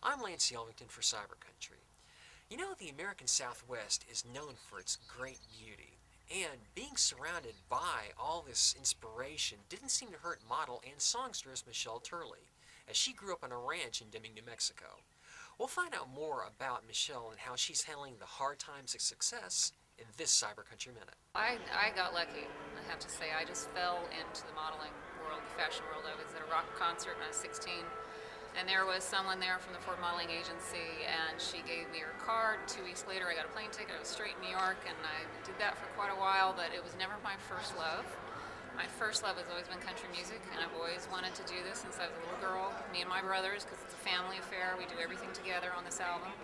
I'm Lance Yelvington for CyberCountry. You know, the American Southwest is known for its great beauty, and being surrounded by all this inspiration didn't seem to hurt model and songstress Michelle Turley, as she grew up on a ranch in Deming, New Mexico. We'll find out more about Michelle and how she's handling the hard times of success in this CyberCountry Minute. I got lucky, I have to say. I just fell into the modeling world, the fashion world. I was at a rock concert when I was 16, and there was someone there from the Ford Modeling Agency, and she gave me her card. 2 weeks later, I got a plane ticket. I was straight in New York, and I did that for quite a while, but it was never my first love. My first love has always been country music, and I've always wanted to do this since I was a little girl. Me and my brothers, because it's a family affair. We do everything together on this album.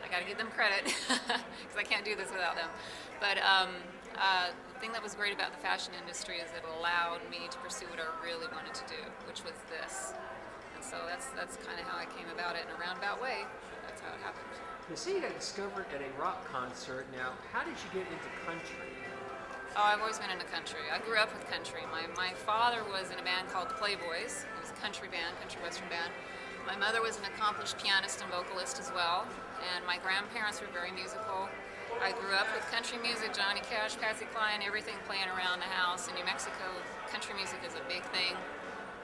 I got to give them credit, because I can't do this without them. But the thing that was great about the fashion industry is it allowed me to pursue what I really wanted to do, which was this. And so that's kind of how I came about it in a roundabout way. That's how it happened. You say you got discovered at a rock concert. Now, how did you get into country? Oh, I've always been into country. I grew up with country. My father was in a band called the Playboys. It was a country band, country western band. My mother was an accomplished pianist and vocalist as well, and my grandparents were very musical. I grew up with country music, Johnny Cash, Patsy Cline, everything playing around the house. In New Mexico, country music is a big thing.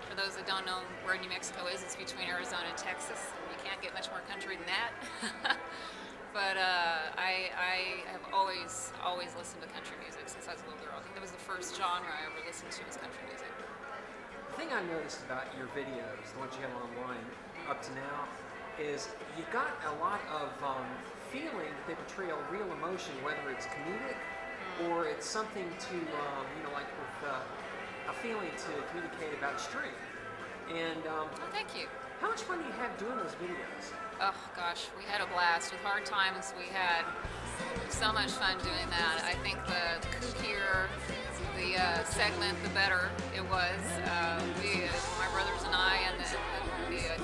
For those that don't know where New Mexico is, it's between Arizona and Texas. You can't get much more country than that. But I have always listened to country music since I was a little girl. I think that was the first genre I ever listened to was country music. The thing I noticed about your videos, the ones you have online up to now, is you got a lot of feeling that they portray a real emotion, whether it's comedic or it's something to, like with a feeling to communicate about string. And Oh, thank you. how much fun do you have doing those videos? Oh gosh, we had a blast. With Hard Times, we had so much fun doing that. I think the kookier the segment, the better it was. My brothers and I and the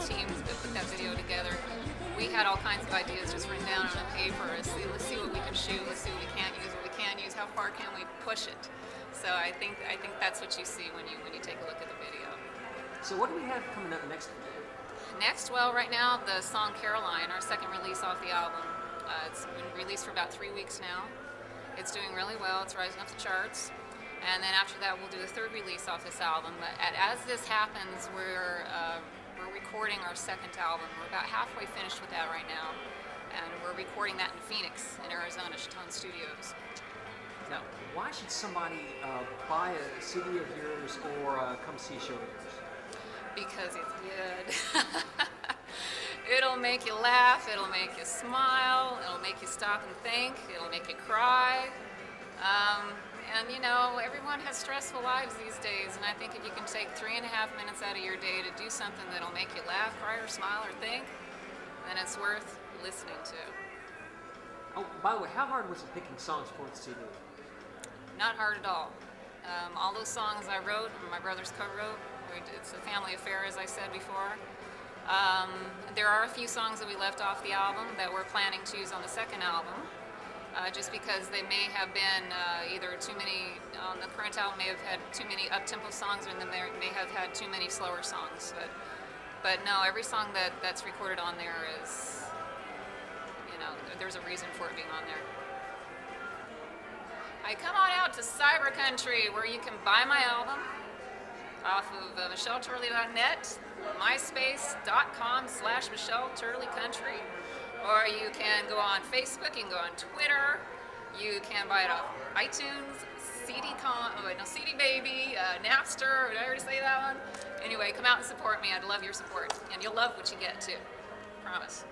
team that put that video together, we had all kinds of ideas just written down on a paper. Let's see what we can shoot. Let's see what we can't use. What we can use. How far can we push it? So I think that's what you see when you take a look at the video. So what do we have coming up next? Next, well, right now the song Caroline, our second release off the album. It's been released for about 3 weeks now. It's doing really well. It's rising up the charts. And then after that, we'll do a third release off this album. But as this happens, we're recording our second album. We're about halfway finished with that right now. And we're recording that in Phoenix, in Arizona, Chaton Studios. Now, why should somebody buy a CD of yours or come see a show of yours? Because it's good. It'll make you laugh, it'll make you smile, it'll make you stop and think, it'll make you cry. And you know, everyone has stressful lives these days, and I think if you can take 3.5 minutes out of your day to do something that'll make you laugh, cry, or smile, or think, then it's worth listening to. Oh, by the way, how hard was it picking songs for the CD? Not hard at all. All those songs I wrote, my brothers co-wrote. It's a family affair, as I said before. There are a few songs that we left off the album that we're planning to use on the second album, just because they may have been either too many, on the current album may have had too many up-tempo songs, or they may have had too many slower songs. But no, every song that's recorded on there is, there's a reason for it being on there. Come on out to CyberCountry, where you can buy my album off of MichelleTurley.net, myspace.com/MichelleTurleyCountry, or you can go on Facebook, you can go on Twitter, you can buy it off iTunes, CD Baby, Napster. Did I already say that one? Anyway, come out and support me. I'd love your support, and you'll love what you get too. Promise.